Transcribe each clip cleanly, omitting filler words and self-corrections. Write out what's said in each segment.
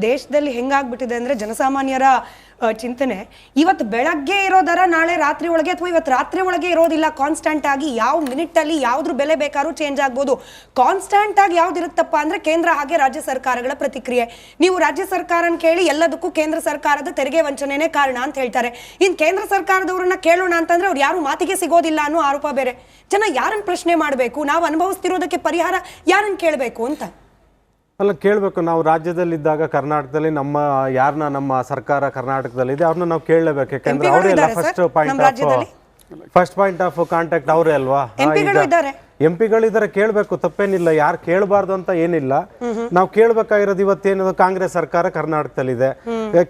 ದೇಶದಲ್ಲಿ ಹೆಂಗಾಗ್ಬಿಟ್ಟಿದೆ ಅಂದ್ರೆ ಜನಸಾಮಾನ್ಯರ ಚಿಂತನೆ ಇವತ್ತು ಬೆಳಗ್ಗೆ ಇರೋ ದರ ನಾಳೆ ರಾತ್ರಿ ಒಳಗೆ ಅಥವಾ ಇವತ್ತು ರಾತ್ರಿ ಒಳಗೆ ಇರೋದಿಲ್ಲ. ಕಾನ್ಸ್ಟೆಂಟ್ ಆಗಿ ಯಾವ ಮಿನಿಟ್ ಅಲ್ಲಿ ಯಾವ್ದ್ರ ಬೆಲೆ ಬೇಕಾದ್ರೂ ಚೇಂಜ್ ಆಗ್ಬೋದು. ಕಾನ್ಸ್ಟೆಂಟ್ ಆಗಿ ಯಾವ್ದಿರುತ್ತಪ್ಪ ಅಂದ್ರೆ ಕೇಂದ್ರ ಹಾಗೆ ರಾಜ್ಯ ಸರ್ಕಾರಗಳ ಪ್ರತಿಕ್ರಿಯೆ. ನೀವು ರಾಜ್ಯ ಸರ್ಕಾರನ ಕೇಳಿ ಎಲ್ಲದಕ್ಕೂ ಕೇಂದ್ರ ಸರ್ಕಾರದ ತೆರಿಗೆ ವಂಚನೆನೇ ಕಾರಣ ಅಂತ ಹೇಳ್ತಾರೆ. ಇನ್ ಕೇಂದ್ರ ಸರ್ಕಾರದವ್ರನ್ನ ಕೇಳೋಣ ಅಂತಂದ್ರೆ ಅವ್ರು ಯಾರು ಮಾತಿಗೆ ಸಿಗೋದಿಲ್ಲ ಅನ್ನೋ ಆರೋಪ ಬೇರೆ. ಜನ ಯಾರನ್ನ ಪ್ರಶ್ನೆ ಮಾಡಬೇಕು, ನಾವು ಅನುಭವಿಸ್ತಿರೋದಕ್ಕೆ ಪರಿಹಾರ ಯಾರನ್ನ ಕೇಳಬೇಕು ಅಂತ ಅಲ್ಲ ಕೇಳಬೇಕು. ನಾವು ರಾಜ್ಯದಲ್ಲಿದ್ದಾಗ ಕರ್ನಾಟಕದಲ್ಲಿ ನಮ್ಮ ಸರ್ಕಾರ ಕರ್ನಾಟಕದಲ್ಲಿದೆ, ಅವ್ರನ್ನ ನಾವು ಕೇಳಲೇಬೇಕು. ಯಾಕಂದ್ರೆ ಅವರೆಲ್ಲ ಫಸ್ಟ್ ಪಾಯಿಂಟ್ ಆಫ್ ಕಾಂಟ್ಯಾಕ್ಟ್ ಅವರೇ ಅಲ್ವಾ. ಎಂಪಿಗಳಿದ್ದಾರೆ, ಕೇಳಬೇಕು, ತಪ್ಪೇನಿಲ್ಲ. ಯಾರು ಕೇಳಬಾರ್ದು ಅಂತ ಏನಿಲ್ಲ. ನಾವು ಕೇಳಬೇಕಾಗಿರೋದು ಇವತ್ತೇನದು ಕಾಂಗ್ರೆಸ್ ಸರ್ಕಾರ ಕರ್ನಾಟಕದಲ್ಲಿದೆ,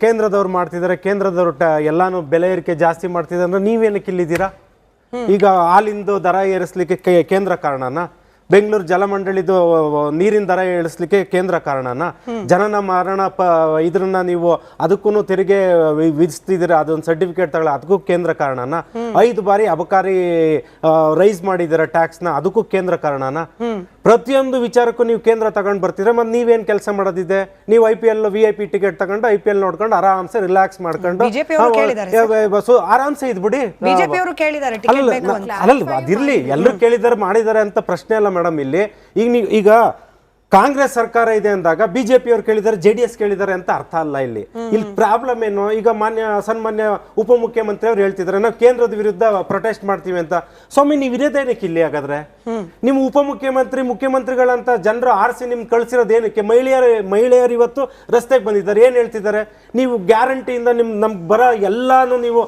ಕೇಂದ್ರದವ್ರು ಮಾಡ್ತಿದ್ದಾರೆ, ಕೇಂದ್ರದವ್ರು ಎಲ್ಲಾನು ಬೆಲೆ ಏರಿಕೆ ಜಾಸ್ತಿ ಮಾಡ್ತಿದ್ದಾರೆ ಅಂದ್ರೆ ನೀವೇನಕ್ಕೆ ಇಲ್ಲಿದ್ದೀರಾ? ಈಗ ಹಾಲಿಂದು ದರ ಏರಿಸ್ಲಿಕ್ಕೆ ಕೇಂದ್ರ ಕಾರಣನಾ? ಬೆಂಗಳೂರು ಜಲಮಂಡಳಿದು ನೀರಿನ ದರ ಇಳಿಸ್ಲಿಕ್ಕೆ ಕೇಂದ್ರ ಕಾರಣನ? ಜನನ ಮರಣ ಇದ್ರನ್ನ ನೀವು ಅದಕ್ಕೂ ತೆರಿಗೆ ವಿಧಿಸ್ತಿದ್ದೀರ, ಅದೊಂದು ಸರ್ಟಿಫಿಕೇಟ್ ತಗೊಳ್ಳಿ, ಅದಕ್ಕೂ ಕೇಂದ್ರ ಕಾರಣನ? 5 ಬಾರಿ ಅಬಕಾರಿ ರೈಸ್ ಮಾಡಿದ್ದೀರ ಟ್ಯಾಕ್ಸ್ನ, ಅದಕ್ಕೂ ಕೇಂದ್ರ ಕಾರಣನ? ಪ್ರತಿಯೊಂದು ವಿಚಾರಕ್ಕೂ ನೀವು ಕೇಂದ್ರ ತಗೊಂಡು ಬರ್ತಿದ್ರೆ ಮತ್ತೆ ನೀವೇನ್ ಕೆಲಸ ಮಾಡೋದಿದೆ? ನೀವು IPL VIP ಟಿಕೆಟ್ ತಗೊಂಡು IPL ನೋಡ್ಕೊಂಡು ಆರಾಮ್ಸೆ ರಿಲ್ಯಾಕ್ಸ್ ಮಾಡ್ಕೊಂಡು ಆರಾಮ್ಸೆ ಇದ್ಬಿಡಿ. ಅಲ್ಲ ಅದಿರ್ಲಿ, ಎಲ್ಲರೂ ಕೇಳಿದಾರೆ ಮಾಡಿದ್ದಾರೆ ಅಂತ ಪ್ರಶ್ನೆ ಅಲ್ಲ ಮೇಡಮ್. ಇಲ್ಲಿ ಈಗ ಕಾಂಗ್ರೆಸ್ ಸರ್ಕಾರ ಇದೆ ಅಂದಾಗ ಬಿಜೆಪಿ ಅವ್ರು ಕೇಳಿದ್ದಾರೆ, JDS ಕೇಳಿದ್ದಾರೆ ಅಂತ ಅರ್ಥ ಅಲ್ಲ. ಇಲ್ಲಿ ಪ್ರಾಬ್ಲಮ್ ಏನು? ಈಗ ಸನ್ಮಾನ್ಯ ಉಪಮುಖ್ಯಮಂತ್ರಿ ಅವ್ರು ಹೇಳ್ತಿದ್ದಾರೆ ನಾವು ಕೇಂದ್ರದ ವಿರುದ್ಧ ಪ್ರೊಟೆಸ್ಟ್ ಮಾಡ್ತೀವಿ ಅಂತ. ಸ್ವಾಮಿ ನೀವು ಇರೋದೇನಕ್ಕೆ ಇಲ್ಲಿ? ಹಾಗಾದ್ರೆ ನಿಮ್ಮ ಮುಖ್ಯಮಂತ್ರಿಗಳಂತ ಜನರು ಆರಿಸಿ ನಿಮ್ ಕಳ್ಸಿರೋದೇನಕ್ಕೆ? ಮಹಿಳೆಯರು ಇವತ್ತು ರಸ್ತೆಗೆ ಬಂದಿದ್ದಾರೆ, ಏನ್ ಹೇಳ್ತಿದ್ದಾರೆ? ನೀವು ಗ್ಯಾರಂಟಿಯಿಂದ ನಮ್ಗೆ ಬರ ಎಲ್ಲಾನು ನೀವು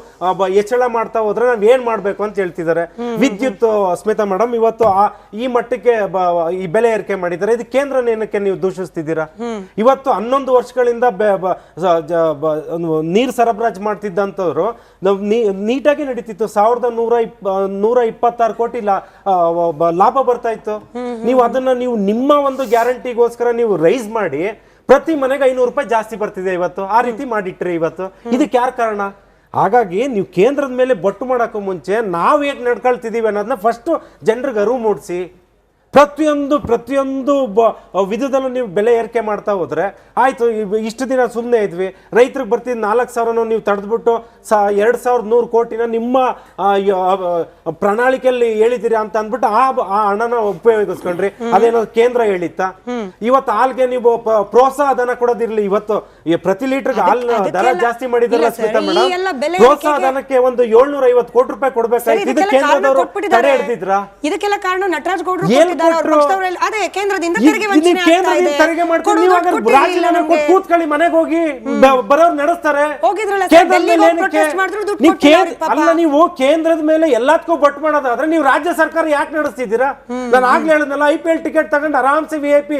ಹೆಚ್ಚಳ ಮಾಡ್ತಾ ಹೋದ್ರೆ ನಾವ್ ಏನ್ ಮಾಡ್ಬೇಕು ಅಂತ ಹೇಳ್ತಿದ್ದಾರೆ. ವಿದ್ಯುತ್ ಸ್ಮಿತಾ ಮೇಡಮ್ ಇವತ್ತು ಈ ಮಟ್ಟಕ್ಕೆ ಈ ಬೆಲೆ ಏರಿಕೆ ಮಾಡಿದ್ದಾರೆ, ಇದು ಕೇಂದ್ರ ಏನಕ್ಕೆ ನೀವು ದೂಷಿಸ್ತಿದ್ದೀರಾ? ಇವತ್ತು 11 ವರ್ಷಗಳಿಂದ ನೀರು ಸರಬರಾಜು ಮಾಡ್ತಿದ್ದಂಥವ್ರು ನೀಟಾಗಿ ನಡೀತಿತ್ತು. 1126 ಕೋಟಿ ಲಾಭ ಬರ್ತಾ ಇತ್ತು. ನೀವು ಅದನ್ನ ನಿಮ್ಮ ಒಂದು ಗ್ಯಾರಂಟಿಗೋಸ್ಕರ ನೀವು ರೈಸ್ ಮಾಡಿ ಪ್ರತಿ ಮನೆಗೆ 500 ರೂಪಾಯಿ ಜಾಸ್ತಿ ಬರ್ತಿದೆ ಇವತ್ತು. ಆ ರೀತಿ ಮಾಡಿಟ್ರಿ ಇವತ್ತು. ಇದಕ್ಕೆ ಯಾರು ಕಾರಣ? ಹಾಗಾಗಿ ನೀವು ಕೇಂದ್ರದ ಮೇಲೆ ಬೊಟ್ಟು ಮಾಡೋಕ್ಕೂ ಮುಂಚೆ ನಾವು ಹೇಗೆ ನಡ್ಕೊಳ್ತಿದ್ದೀವಿ ಅನ್ನೋದನ್ನ ಫಸ್ಟ್ ಜನರಿಗೆ ಅರಿವು ಮೂಡಿಸಿ. ಪ್ರತಿಯೊಂದು ವಿಧದಲ್ಲೂ ನೀವು ಬೆಲೆ ಏರಿಕೆ ಮಾಡ್ತಾ ಹೋದ್ರೆ ಆಯ್ತು. ಇಷ್ಟು ದಿನ ಸುಮ್ಮನೆ ಇದ್ವಿ, ರೈತರಿಗೆ ಬರ್ತಿದ್ದು 4,000 ನೀವು ತಡೆದ್ಬಿಟ್ಟು 2,100 ಕೋಟಿನ ನಿಮ್ಮ ಪ್ರಣಾಳಿಕೆಯಲ್ಲಿ ಹೇಳಿದಿರಿ ಅಂತ ಅಂದ್ಬಿಟ್ಟು ಆ ಹಣನ ಉಪಯೋಗಿಸ್ಕೊಂಡ್ರಿ. ಅದೇನೋ ಕೇಂದ್ರ ಹೇಳಿತ್ತ? ಇವತ್ತು ಹಾಲ್ಗೆ ನೀವು ಪ್ರೋತ್ಸಾಹ ಧನ ಕೊಡೋದಿರ್ಲಿ, ಇವತ್ತು ಪ್ರತಿ ಲೀಟರ್ಗೆ ಹಾಲ್ ದರ ಜಾಸ್ತಿ ಮಾಡಿದಾರಲ್ಲ ಸ್ಮಿತಾ ಮೇಡಮ್, ಪ್ರೋತ್ಸಾಹ ಧನಕ್ಕೆ ಒಂದು 750 ಕೋಟಿ ರೂಪಾಯಿ ಕೊಡ್ಬೇಕಾಯ್ತು. ಇದು ಕೇಂದ್ರದವರು ತಡೆ ಹಿಡಿದಿದ್ರ? ಇದಕ್ಕೆಲ್ಲ ಕಾರಣ ನಟರಾಜ್ ಗೌಡ್ರು ಕೂತ್ಕೊಳ್ಳಿ, ಮನೆಗೆ ಹೋಗಿ ಬರೋರು ನಡೆಸ್ತಾರೆ. ಅಲ್ಲ ನೀವು ಕೇಂದ್ರದ ಮೇಲೆ ಎಲ್ಲದಕ್ಕೂ ಬಟ್ ಮಾಡೋದಾದ್ರೆ ನೀವು ರಾಜ್ಯ ಸರ್ಕಾರ ಯಾಕೆ ನಡೆಸ್ತಿದ್ದೀರಾ? ನಾನು ಆಗ್ಲೇ ಹೇಳಿದ್ನಲ್ಲ, IPL ಟಿಕೆಟ್ ತಗೊಂಡು ಆರಾಮ್ಸೆ VIP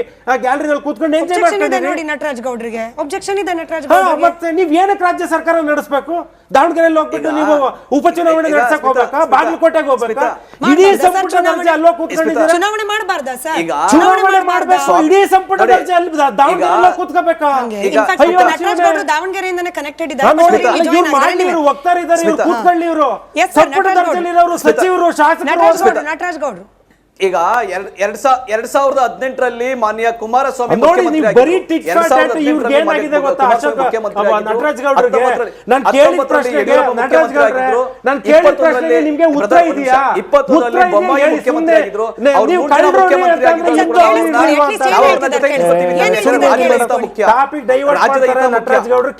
ಗ್ಯಾಲರಿನಲ್ಲಿ ಕೂತ್ಕೊಂಡು ಎಂಜಾಯ್ ಮಾಡ್ಕೊಂಡು ನಟರಾಜ್ ಗೌಡ್ರಿಗೆ ಒಬ್ಜೆಕ್ಷನ್ ಇದೆ. ನಟರಾಜ್ ಮತ್ತೆ ನೀವ್ ಏನಕ್ಕೆ ರಾಜ್ಯ ಸರ್ಕಾರ ನಡೆಸಬೇಕು? ದಾವಣಗೆರೆಯಲ್ಲಿ ಹೋಗ್ಬಿಟ್ಟು ನೀವು ಉಪಚುನಾವಣೆ ನಡೆಸಕ್ ಹೋಗ್ಬೇಕಾ? ಬಾಗಲಕೋಟೆಗೆ ಹೋಗ್ಬೇಕಾ? ಇಡೀ ಸಂಪುಟ ದರ್ಜೆ ಅಲ್ಲೋ ಕೂತ್ಕೊಂಡಿದ್ದಾರೆ. ಚುನಾವಣೆ ಮಾಡಬಾರ್ದಾ ಸರ್? ಚುನಾವಣೆ ಮಾಡಬೇಕು, ಇಡೀ ಸಂಪುಟ ದರ್ಜೆ ಅಲ್ಲಿ ದಾವಣಗೆರೆಯಲ್ಲಿ ಕೂತ್ಕೋಬೇಕಾ? ದಾವಣಗೆರೆಯಿಂದನೇ ಕನೆಕ್ಟೆಡ್ ಇದ್ದಾರೆ, ಹೋಗ್ತಾರಿದ್ದಾರೆ, ಇವ್ರು ಕೂತ್ಕೊಳ್ಳಿ. ಇವರು ಸಂಪುಟ ದರ್ಜೆಯಲ್ಲಿ ಇರೋರು ಸಚಿವರು, ಶಾಸಕರು. ನಟರಾಜ್ ಗೌಡ್ರು ಈಗ 2018ರಲ್ಲಿ ಮಾನ್ಯ ಕುಮಾರಸ್ವಾಮಿ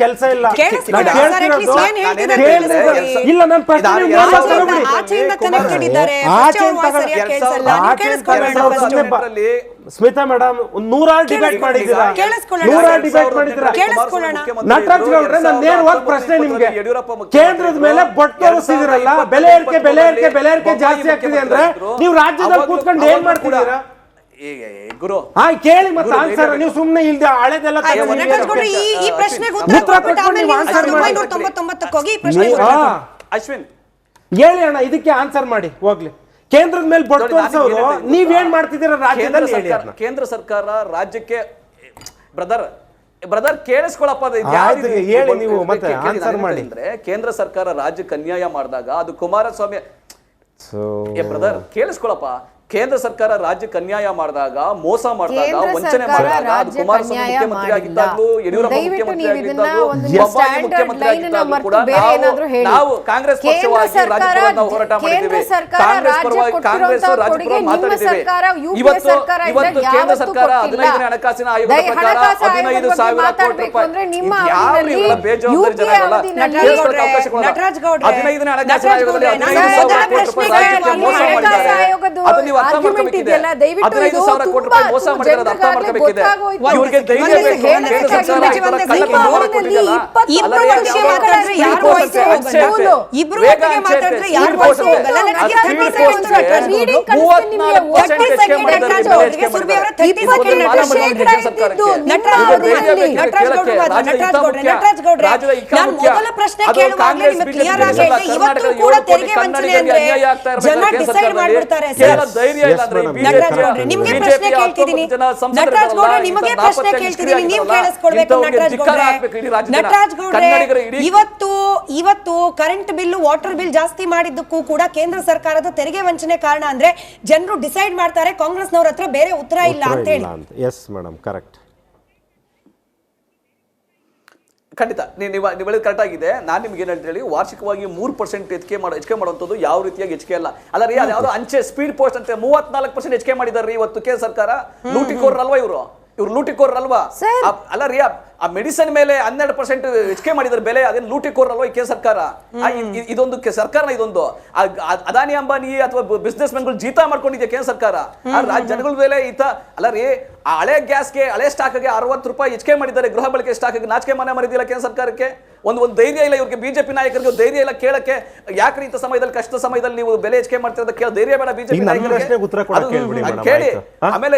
ಕೆಲಸ ಇಲ್ಲ. ಸ್ಮಿತಾ ಮೇಡಮ್ 100 ಡಿಬೇಟ್ ಮಾಡಿದ್ದೀರಾ, 100 ಡಿಬೇಟ್ ಮಾಡಿದ್ದೀರಾ. ನಟರಾಜ್ ಗೌಡ್ರೆ ನಾನು ನೇರವಾಗಿ ಪ್ರಶ್ನೆ ನಿಮ್ಗೆ, ಕೇಂದ್ರದ ಮೇಲೆ ಬೊಟ್ಟು ತೋರಿಸಿದಿರಲ್ಲ, ಬೆಲೆ ಏರಿಕೆ ಜಾಸ್ತಿ ಆಗ್ತಿದೆ ಅಂದ್ರೆ ನೀವು ರಾಜ್ಯದಲ್ಲಿ ಕೂತ್ಕೊಂಡು ಏನ್ ಮಾಡ್ತಿದ್ದೀರಾ? ಗುರು ಕೇಳಿ ಮತ್ತೆ ಆನ್ಸರ್. ನೀವು ಸುಮ್ಮನೆ ಇಲ್ದೆ ಹಳೆದೆಲ್ಲ ಅಶ್ವಿನ್ ಹೇಳಿ ಅಣ್ಣ, ಇದಕ್ಕೆ ಆನ್ಸರ್ ಮಾಡಿ ಹೋಗ್ಲಿ. ಕೇಂದ್ರದ ಮೇಲೆ ಬೊಟ್ಟು ತೋರಿಸೋರು ನೀವೇನ್ ಮಾಡ್ತಿದ್ದೀರಾ ರಾಜ್ಯದಲ್ಲಿ? ಕೇಂದ್ರ ಸರ್ಕಾರ ರಾಜ್ಯಕ್ಕೆ ಬ್ರದರ್ ಕೇಳಿಸ್ಕೊಳಪ್ಪ, ಹೇಳಿ ನೀವು ಮತ್ತೆ ಆನ್ಸರ್ ಮಾಡಿ. ಅಂದ್ರೆ ಕೇಂದ್ರ ಸರ್ಕಾರ ರಾಜ್ಯಕ್ಕೆ ಅನ್ಯಾಯ ಮಾಡಿದಾಗ ಅದು ಕುಮಾರಸ್ವಾಮಿ ಬ್ರದರ್ ಕೇಳಿಸ್ಕೊಳಪ್ಪ, ಕೇಂದ್ರ ಸರ್ಕಾರ ರಾಜ್ಯಕ್ಕೆ ಅನ್ಯಾಯ ಮಾಡಿದಾಗ, ಮೋಸ ಮಾಡಿದಾಗ, ಕೇಂದ್ರ ವಂಚನೆ ಸರ್ಕಾರ ಮಾಡಿದಾಗ, ಅದು ಕುಮಾರಸ್ವಾಮಿ ರಾಜ್ಯಕ್ಕೆ ಮುಖ್ಯಮಂತ್ರಿ ಅನ್ಯಾಯ ಆಗಿದ್ದಾಗಲೂ, ಯಡಿಯೂರಪ್ಪ ದಯವಿಟ್ಟು ಮುಖ್ಯಮಂತ್ರಿ ನೀವು ಇದನ್ನ ಆಗಿದ್ದಾಗಲೂ, ಒಂದು ಬೊಮ್ಮಾಯಿ ಸ್ಟ್ಯಾಂಡರ್ಡ್ ಮುಖ್ಯಮಂತ್ರಿ ಲೈನ್ ಅನ್ನ ಆಗಿದ್ದಾಗಲೂ ಕೂಡ ಮರೆತು ಬೇರೆ ಏನಾದ್ರೂ ಹೇಳಿ. ನಾವು ಕಾಂಗ್ರೆಸ್ ಪಕ್ಷವಾಗಿ ರಾಜ್ಯಪಾಲ ನಾವು ಹೋರಾಟ ಮಾಡಿದ್ದೀವಿ. ಕಾಂಗ್ರೆಸ್ ಪರವಾಗಿ ಕಾಂಗ್ರೆಸ್ ರಾಜ್ಯಪಾಲ ಮಾತಾಡಿದ್ದೀವಿ. ಇವತ್ತು ಕೇಂದ್ರ ಸರ್ಕಾರ 15ನೇ ಹಣಕಾಸಿನ ಆಯೋಗದ ಪ್ರಕಾರ 15,000 ಕೋಟಿ ರೂಪಾಯಿ ಯಾವ ಬೇಜವಾಬ್ದಾರಿ ಜನರಲ್ಲ ನಟರಾಜ್ ಗೌಡ್ರೆ, 15ನೇ ಹಣಕಾಸಿನ ಆಯೋಗದಲ್ಲಿ 15,000 ಕೋಟಿ ರೂಪಾಯಿ ರಾಜ್ಯಕ್ಕೆ ಮೋಸ ಮಾಡಿದ್ದಾರೆ. ಅದನ್ನ ನೀವು ಅರ್ಥ ಮಾಡ್ಕೋಬೇಕಿದೆ. 15,000 ಕೋಟಿ ರೂಪಾಯಿ ಮೋಸ ಮಾಡಿದ್ದಾರೆ, ಅರ್ಥ ಮಾಡ್ಕೋಬೇಕಿದೆ. ಇವ್ರಿಗೆ ಧೈರ್ಯ ಬೇಕು. ಕೇಂದ್ರ ಸರ್ಕಾರ ಈ ತರ ಕಳ್ಳತನ ಕೊಟ್ಟಿದ್ದಲ್ಲ. ಇಬ್ರು ವಿಷಯ ಮಾತಾಡಿದ್ರೆ ಯಾರು ವಯಸ್ಸು ಹೋಗಲ್ಲ. ಇಬ್ರು ಒಟ್ಟಿಗೆ ಮಾತಾಡಿದ್ರೆ ಯಾರು ವಯಸ್ಸು ಹೋಗಲ್ಲ. ನನಗೆ 30 seconds ರೀಡಿಂಗ್ ಕಳಿಸ್ತೀನಿ ನಿಮಗೆ. 30 seconds ನಟರಾಜ್ ಗೌಡ್ರಿಗೆ ಸುರ್ಬಿ ಅವರ 30 seconds ನಟರಾಜ್ ಗೌಡ್ರೆ ನಾನು ಮೊದಲ ಪ್ರಶ್ನೆ ಕೇಳುವಾಗಲೇ ನಿಮಗೆ ಕ್ಲಿಯರ್ ಆಗಿ ಹೇಳಿದೆ. ಇವತ್ತು ಕೂಡ ತೆರಿಗೆ ವಂಚನೆ ಅಂದ್ರೆ ಜನ ಡಿಸೈಡ್ ಮಾಡ್ಬಿಡ್ತಾರೆ ಸರ್. ನಟರಾಜ್ ಗೌಡ್ರೆ ನಿಮಗೆ ಪ್ರಶ್ನೆ ಕೇಳ್ತಿದ್ದೀನಿ. ನಟರಾಜ್ ಗೌಡ್ರೆ ನಿಮಗೆ ಪ್ರಶ್ನೆ ಕೇಳ್ತಿದ್ದೀನಿ, ನೀವು ಕೇಳಿಸ್ಕೊಳ್ಬೇಕು. ನಟರಾಜ್ ಗೌಡ್ರೆ ಇವತ್ತು ಕರೆಂಟ್ ಬಿಲ್, ವಾಟರ್ ಬಿಲ್ ಜಾಸ್ತಿ ಮಾಡಿದ್ದಕ್ಕೂ ಕೂಡ ಕೇಂದ್ರ ಸರ್ಕಾರದ ತೆರಿಗೆ ವಂಚನೆ ಕಾರಣ ಅಂದ್ರೆ ಜನರು ಡಿಸೈಡ್ ಮಾಡ್ತಾರೆ. ಕಾಂಗ್ರೆಸ್ನವ್ರ ಹತ್ರ ಬೇರೆ ಉತ್ತರ ಇಲ್ಲ ಅಂತ ಹೇಳಿ. Yes madam, correct. ಖಂಡಿತ ನೀವು ಹೇಳಿದ ಕರೆಕ್ಟ್ ಆಗಿದೆ. ನಾನು ನಿಮ್ಗೆ ಏನು ಹೇಳಿ, ವಾರ್ಷಿಕವಾಗಿ 3% ಹೆಚ್ಚಿಗೆ ಮಾಡುವಂಥದ್ದು ಯಾವ ರೀತಿಯಾಗಿ ಹೆಚ್ಚಿಗೆ ಅಲ್ಲ. ಅಲ್ಲ ರೀ, ಅದು ಯಾವುದೋ ಅಂಚೆ ಸ್ಪೀಡ್ ಪೋಸ್ಟ್ ಅಂತ 34% ಹೆಚ್ಚಿಗೆ ಮಾಡಿದಾರೆ ಇವತ್ತು ಕೇಂದ್ರ ಸರ್ಕಾರ. ಲೂಟಿಕೋರಲ್ವಾ ಇವರು ಲೂಟಿಕೋರಲ್ವಾ? ಅಲ್ಲ ರೀ, ಆ ಮೆಡಿಸಿನ್ ಮೇಲೆ 12% ಹೆಚ್ಚಿಗೆ ಮಾಡಿದ್ರೆ ಬೆಲೆ, ಅದೇನು ಲೂಟಿಕೋರಲ್ವಾ ಈ ಕೇಂದ್ರ ಸರ್ಕಾರ? ಇದೊಂದು ಸರ್ಕಾರ, ಇದೊಂದು ಅದಾನಿ ಅಂಬಾನಿ ಅಥವಾ ಬಿಸ್ನೆಸ್ ಮೆನ್ಗಳು ಜೀತ ಮಾಡ್ಕೊಂಡಿದ್ಯಾ ಕೇಂದ್ರ ಸರ್ಕಾರ? ಜನಗಳ ಮೇಲೆ ಅಲ್ಲ ರೀ, ಆ ಹಳೆ ಗ್ಯಾಸ್ಗೆ, ಹಳೆ ಸ್ಟಾಕ್ಗೆ 60 ರೂಪಾಯಿ ಹೆಚ್ಚಿಗೆ ಮಾಡಿದ್ದಾರೆ. ಗೃಹ ಬಳಕೆ ಸ್ಟಾಕ್ಗೆ ನಾಚಿಕೆ ಮನೆ ಮಾಡಿದಿಲ್ಲ ಕೇಂದ್ರ ಸರ್ಕಾರಕ್ಕೆ. ಒಂದು ಧೈರ್ಯ ಇಲ್ಲ ಇವ್ರಿಗೆ, ಬಿಜೆಪಿ ನಾಯಕರಿಗೆ ಧೈರ್ಯ ಇಲ್ಲ ಕೇಳಕ್ಕೆ. ಯಾಕ್ರಿ ಇಂಥ ಸಮಯದಲ್ಲಿ, ಕಷ್ಟ ಸಮಯದಲ್ಲಿ ನೀವು ಬೆಲೆ ಹೆಚ್ಚಿಗೆ ಮಾಡ್ತಿರೋದು ಕೇಳ ಧೈರ್ಯ ಬೇಡ ಬಿಜೆಪಿ ನಾಯಕರಿಗೆ? ಕೇಳಿ. ಆಮೇಲೆ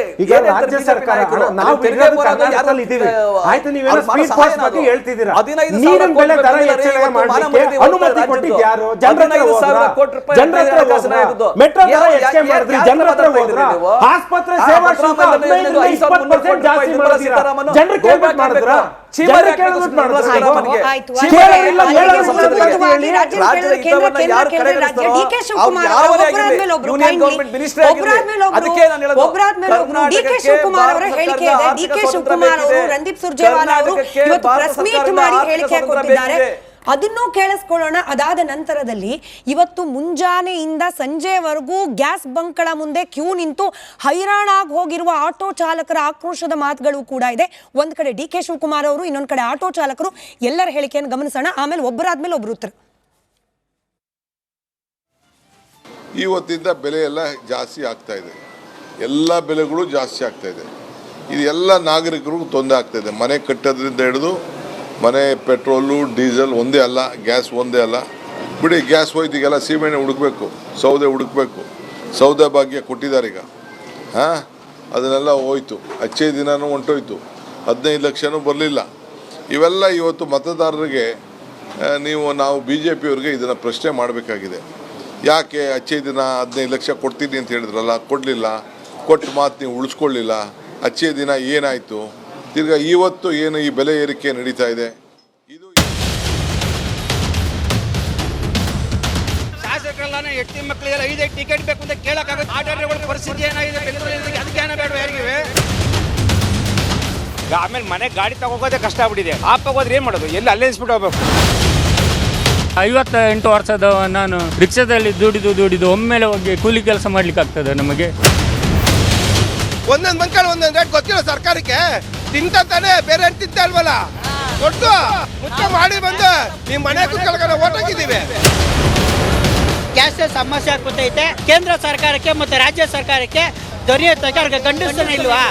ರಂದೀಪ್ ಸುರ್ಜೇವಾಲಾ ಅವರು ಇವತ್ತು ಪ್ರೆಸ್ ಮೀಟ್ ಮಾಡಿ ಹೇಳಿಕೆ ಕೊಟ್ಟಿದ್ದಾರೆ. ಅದನ್ನು ಕೇಳಿಸ್ಕೊಳ್ಳೋಣ. ಅದಾದ ನಂತರದಲ್ಲಿ ಇವತ್ತು ಮುಂಜಾನೆಯಿಂದ ಸಂಜೆವರೆಗೂ ಗ್ಯಾಸ್ ಬಂಕ್ಗಳ ಮುಂದೆ ಕ್ಯೂ ನಿಂತು ಹೈರಾಣಾಗಿ ಹೋಗಿರುವ ಆಟೋ ಚಾಲಕರ ಆಕ್ರೋಶದ ಮಾತುಗಳು ಕೂಡ ಇದೆ. ಒಂದ್ ಕಡೆ ಡಿ ಕೆ ಶಿವಕುಮಾರ್ ಅವರು, ಇನ್ನೊಂದ್ ಕಡೆ ಆಟೋ ಚಾಲಕರು. ಎಲ್ಲರ ಹೇಳಿಕೆಯನ್ನು ಗಮನಿಸೋಣ, ಆಮೇಲೆ ಒಬ್ಬರಾದ್ಮೇಲೆ ಒಬ್ರು ಉತ್ತರ. ಇವತ್ತಿಂದ ಬೆಲೆ ಎಲ್ಲ ಜಾಸ್ತಿ ಆಗ್ತಾ ಇದೆ. ಎಲ್ಲ ಬೆಲೆಗಳು ಜಾಸ್ತಿ ಆಗ್ತಾ ಇದೆ. ಇದು ಎಲ್ಲ ನಾಗರಿಕರಿಗೂ ತೊಂದರೆ ಆಗ್ತಾ ಇದೆ. ಮನೆ ಕಟ್ಟೋದ್ರಿಂದ ಹಿಡಿದು ಮನೆ ಪೆಟ್ರೋಲು, ಡೀಸೆಲ್ ಒಂದೇ ಅಲ್ಲ, ಗ್ಯಾಸ್ ಒಂದೇ ಅಲ್ಲ. ಬಿಡಿ, ಗ್ಯಾಸ್ ಹೋಯ್ತು, ಈಗೆಲ್ಲ ಸೀಮೆಣ್ಣೆ ಹುಡುಕಬೇಕು, ಸೌದೆ ಹುಡುಕಬೇಕು. ಸೌದೆ ಭಾಗ್ಯ ಕೊಟ್ಟಿದ್ದಾರೆ ಈಗ, ಅದನ್ನೆಲ್ಲ ಹೋಯ್ತು. ಅಚ್ಚೇ ದಿನವೂ ಹೊಂಟೋಯ್ತು. 15 ಲಕ್ಷನೂ ಬರಲಿಲ್ಲ. ಇವೆಲ್ಲ ಇವತ್ತು ಮತದಾರರಿಗೆ ನಾವು BJPಯವ್ರಿಗೆ ಇದನ್ನು ಪ್ರಶ್ನೆ ಮಾಡಬೇಕಾಗಿದೆ. ಯಾಕೆ ಅಚ್ಚೇ ದಿನ 15 ಲಕ್ಷ ಕೊಡ್ತೀನಿ ಅಂತ ಹೇಳಿದ್ರಲ್ಲ, ಕೊಡಲಿಲ್ಲ. ಕೊಟ್ಟು ಮಾತು ನೀವು ಉಳಿಸ್ಕೊಳ್ಳಿಲ್ಲ. ಅಚ್ಚೇ ದಿನ ಏನಾಯಿತು? ತಿರ್ಗಾ ಇವತ್ತು ಏನು ಈ ಬೆಲೆ ಏರಿಕೆ ನಡೀತಾ ಇದೆ? ಇದು ಶಾಸಕರೆಲ್ಲ ಹೆಂಡತಿ ಮಕ್ಕಳಿಗೆಲ್ಲ 5 ಟಿಕೆಟ್ ಬೇಕು ಅಂತ ಕೇಳಕ್ಕಾಗುತ್ತೆ. ಆಟೋಗಳ ಪರಿಸ್ಥಿತಿ ಏನಾಗಿದೆ ಬೆಂಗಳೂರಲ್ಲಿ, ಅದಕ್ಕೆ ಏನ ಬೇಡ ಯಾರಿಗಿವೆ? ಆಮೇಲೆ ಮನೆ ಗಾಡಿ ತಗೋಗೋದೇ ಕಷ್ಟ ಆಗ್ಬಿಟ್ಟಿದೆ. ಹೋದ್ರೆ ಏನು ಮಾಡೋದು? ಎಲ್ಲಿ ಅಲ್ಲೇ ಇಸ್ಬಿಟ್ಟು ಹೋಗ್ಬೇಕು. 58 ವರ್ಷದ ನಾನು ರಿಕ್ಷಾದಲ್ಲಿ ದುಡಿದು ಒಮ್ಮೆಲೆ ಹೋಗಿ ಕೂಲಿ ಕೆಲಸ ಮಾಡ್ಲಿಕ್ಕೆ ಆಗ್ತದೆ ನಮಗೆ? ಒಂದೊಂದು ಮಕ್ಕಳು ಒಂದೊಂದು ರೇಟ್ ಗೊತ್ತಿಲ್ಲ ಸರ್ಕಾರಕ್ಕೆ. ತಿಂತಾನೆ, ಬೇರೆ ತಿಂತಾ ಇಲ್ವಲ್ಲ. ಕೊಟ್ಟು ಮುಚ್ಚ ಮಾಡಿ ಬಂದು ನಿಮ್ಮ ಮನೆ ಕುತ್ಕೊಳ್ಕೊಂಡು ಓಟ್ ಹಾಕಿದ್ದೀವಿ. ಗ್ಯಾಸ್ ಸಮಸ್ಯೆ ಆಗ್ಬಿಟ್ಟೈತೆ. ಕೇಂದ್ರ ಸರ್ಕಾರಕ್ಕೆ ಮತ್ತೆ ರಾಜ್ಯ ಸರ್ಕಾರಕ್ಕೆ ದೊರೆಯುತ್ತೆ, ಗಂಡಸ್ತಾನೆ ಇಲ್ವಾ?